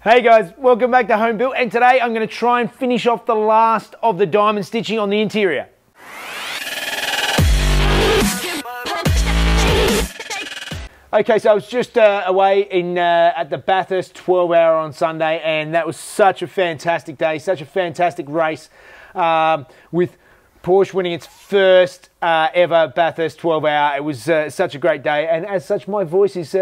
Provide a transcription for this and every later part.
Hey guys, welcome back to Home Built, and today I'm going to try and finish off the last of the diamond stitching on the interior. Okay, so I was just away at the Bathurst 12-hour on Sunday, and that was such a fantastic day, such a fantastic race, with Porsche winning its first ever Bathurst 12-hour. It was such a great day, and as such my voice is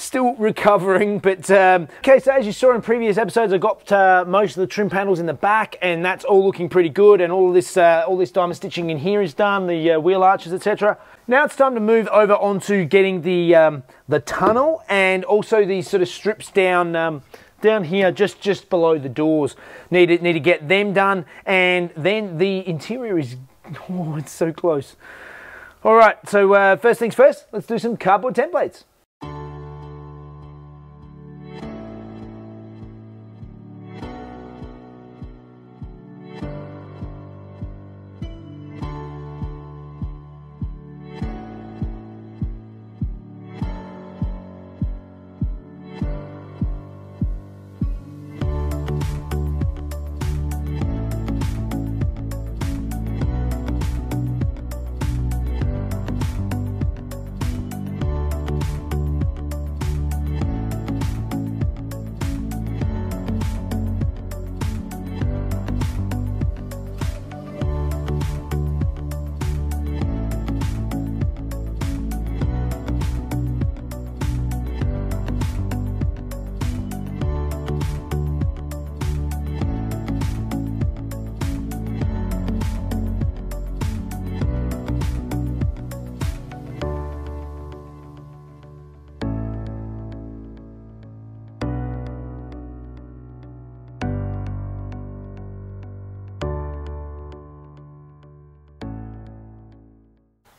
still recovering, but okay, so as you saw in previous episodes, I got most of the trim panels in the back, and that's all looking pretty good, and all this diamond stitching in here is done, the wheel arches, etc. Now it's time to move over onto getting the tunnel and also these sort of strips down here, just below the doors. Need to get them done, and then the interior is, oh, it's so close. All right, so first things first, let's do some cardboard templates.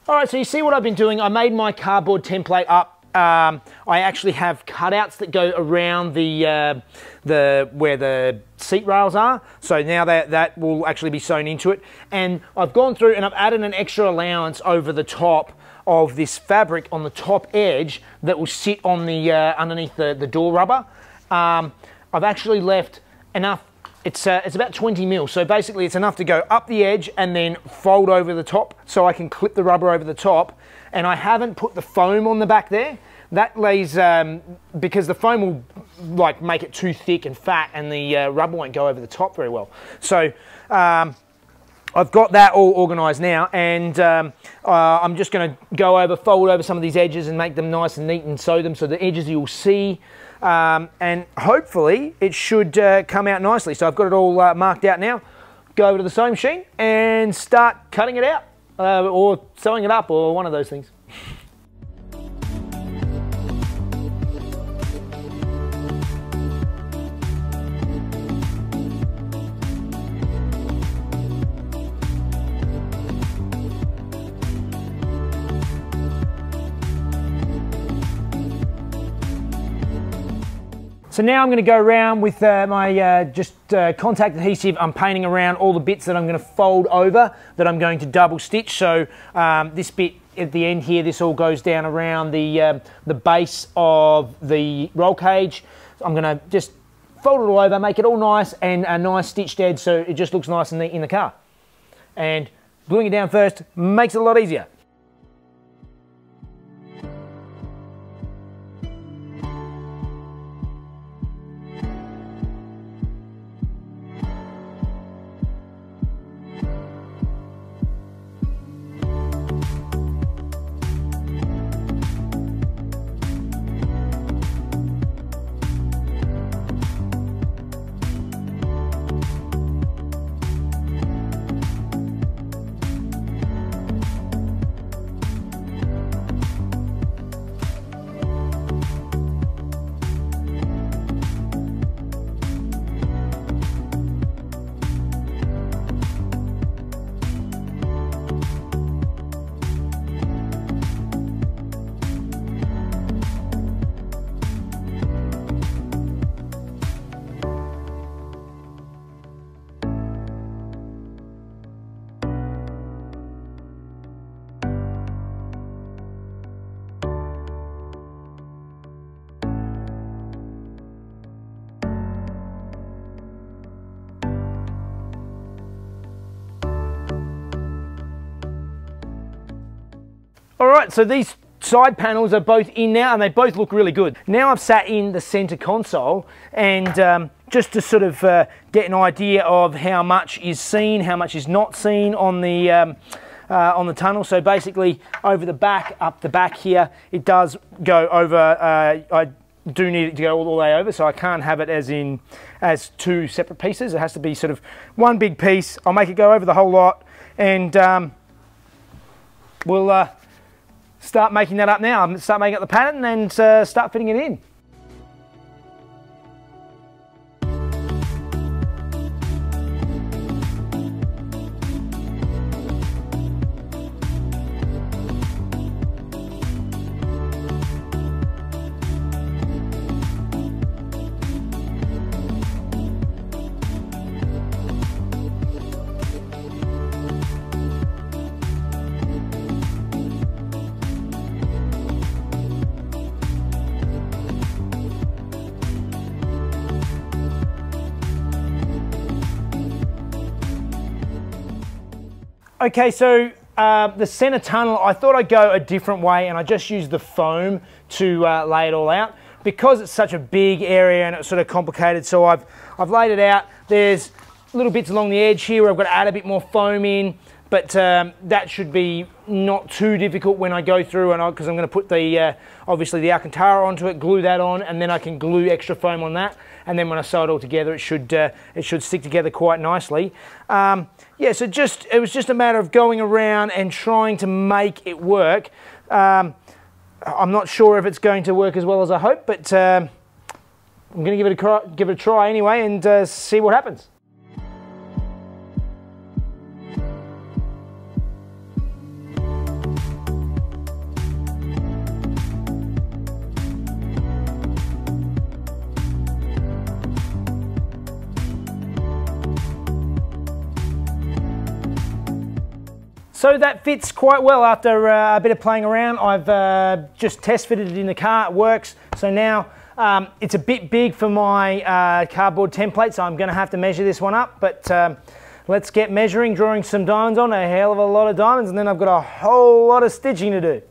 All right, so you see what I've been doing. I made my cardboard template up. I actually have cutouts that go around where the seat rails are. So now that will actually be sewn into it. And I've gone through and I've added an extra allowance over the top of this fabric on the top edge that will sit on the underneath the door rubber. I've actually left enough. It's about 20 mil, so basically it's enough to go up the edge and then fold over the top so I can clip the rubber over the top. And I haven't put the foam on the back there. That lays, because the foam will like make it too thick and fat, and the rubber won't go over the top very well. So I've got that all organised now, and I'm just going to fold over some of these edges and make them nice and neat and sew them so the edges you'll see. And hopefully it should come out nicely. So I've got it all marked out now. Go over to the sewing machine and start cutting it out, or sewing it up, or one of those things. So now I'm going to go around with my contact adhesive. I'm painting around all the bits that I'm going to fold over, that I'm going to double stitch. So this bit at the end here, this all goes down around the base of the roll cage. So I'm going to just fold it all over, make it all nice and a nice stitched edge so it just looks nice and neat in the car. And gluing it down first makes it a lot easier. right, so these side panels are both in now and they both look really good. Now I've sat in the center console and just to sort of get an idea of how much is seen, how much is not seen on the tunnel. So basically over the back, up the back here, it does go over, I do need it to go all the way over, so I can't have it as two separate pieces. It has to be sort of one big piece. I'll make it go over the whole lot, and we'll start making that up now. Start making up the pattern and start fitting it in. Okay, so the center tunnel, I thought I'd go a different way, and I just used the foam to lay it all out. Because it's such a big area and it's sort of complicated, so I've laid it out. There's little bits along the edge here where I've got to add a bit more foam in, but that should be not too difficult when I go through, and because I'm going to put the obviously the Alcantara onto it, glue that on, and then I can glue extra foam on that, and then when I sew it all together, it should stick together quite nicely. Yeah, so it was just a matter of going around and trying to make it work. I'm not sure if it's going to work as well as I hope, but I'm going to give it a try anyway and see what happens. So that fits quite well after a bit of playing around. I've just test fitted it in the car, it works. So now it's a bit big for my cardboard template, so I'm gonna have to measure this one up, but let's get measuring, drawing some diamonds on, a hell of a lot of diamonds, and then I've got a whole lot of stitching to do.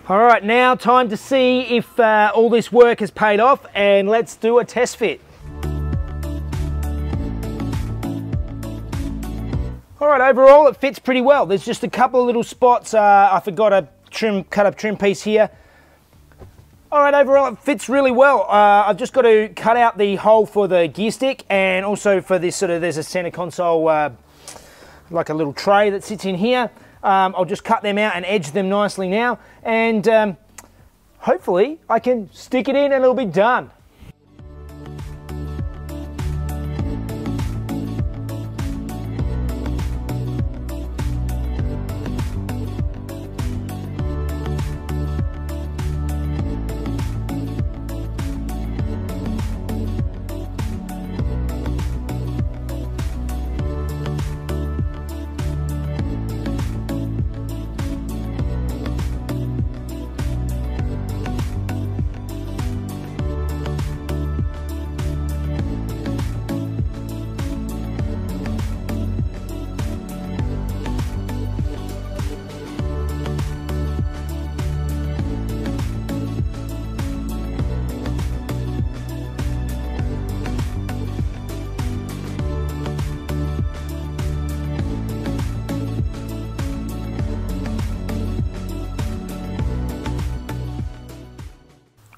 All right, now time to see if all this work has paid off, and let's do a test fit. All right, overall it fits pretty well. There's just a couple of little spots. I forgot a cut up trim piece here. All right, overall it fits really well. I've just got to cut out the hole for the gear stick, and also for this there's a center console, like a little tray that sits in here. I'll just cut them out and edge them nicely now, and hopefully I can stick it in and it'll be done.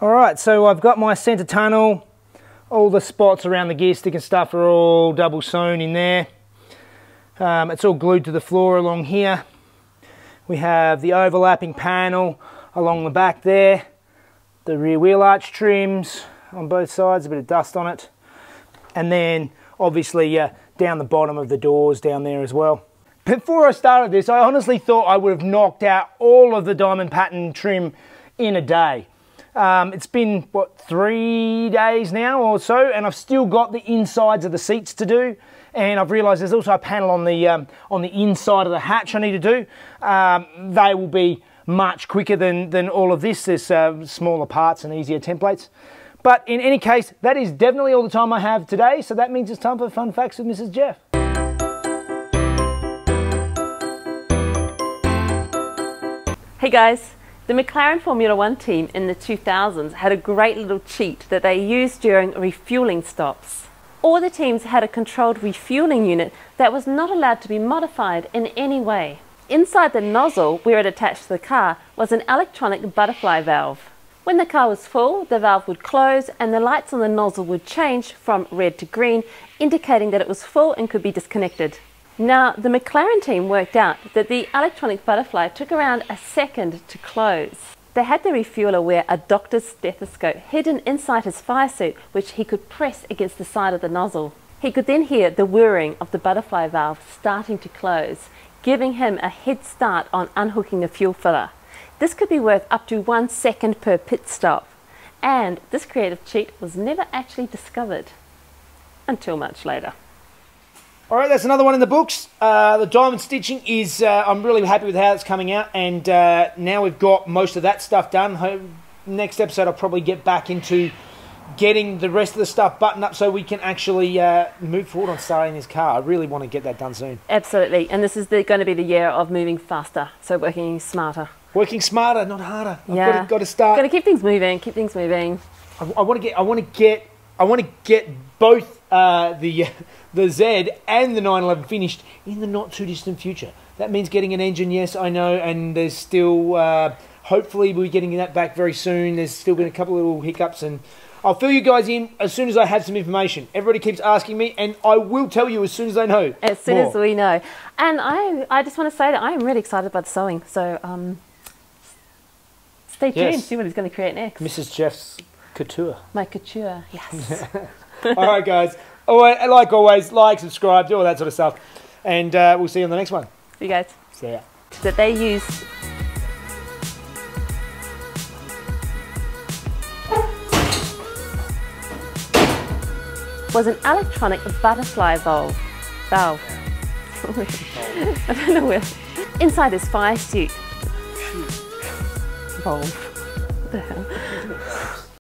All right, so I've got my center tunnel. All the spots around the gear stick and stuff are all double sewn in there. It's all glued to the floor along here. We have the overlapping panel along the back there. The rear wheel arch trims on both sides, a bit of dust on it. And then obviously down the bottom of the doors down there as well. Before I started this, I honestly thought I would have knocked out all of the diamond pattern trim in a day. It's been, what, 3 days now or so, and I've still got the insides of the seats to do. And I've realised there's also a panel on the inside of the hatch I need to do. They will be much quicker than all of this. There's smaller parts and easier templates. But in any case, that is definitely all the time I have today. So that means it's time for Fun Facts with Mrs. Jeff. Hey guys. The McLaren Formula One team in the 2000s had a great little cheat that they used during refueling stops. All the teams had a controlled refueling unit that was not allowed to be modified in any way. Inside the nozzle, where it attached to the car, was an electronic butterfly valve. When the car was full, the valve would close and the lights on the nozzle would change from red to green, indicating that it was full and could be disconnected. Now, the McLaren team worked out that the electronic butterfly took around a second to close. They had the refueler wear a doctor's stethoscope hidden inside his fire suit, which he could press against the side of the nozzle. He could then hear the whirring of the butterfly valve starting to close, giving him a head start on unhooking the fuel filler. This could be worth up to 1 second per pit stop. And this creative cheat was never actually discovered until much later. All right, that's another one in the books. The diamond stitching is, I'm really happy with how it's coming out, and now we've got most of that stuff done. Next episode I'll probably get back into getting the rest of the stuff buttoned up so we can actually move forward on starting this car. I really want to get that done soon. Absolutely, and this is going to be the year of moving faster, so working smarter. Working smarter, not harder. Yeah. I've got to start. Got to keep things moving, keep things moving. I want to get both the Z and the 911 finished in the not too distant future. That means getting an engine, yes, I know, and there's still, hopefully we'll be getting that back very soon. There's still been a couple of little hiccups, and I'll fill you guys in as soon as I have some information. Everybody keeps asking me, and I will tell you as soon as I know. As soon as we know. And I just want to say that I'm really excited about the sewing, so stay tuned, see what he's going to create next. Mrs. Jeff's couture. My couture, yes. All right, guys. Like always, like, subscribe, do all that sort of stuff. And we'll see you on the next one. See you guys. See ya. That they used was an electronic butterfly valve. I don't know where. Inside his fire suit. Valve. What the hell?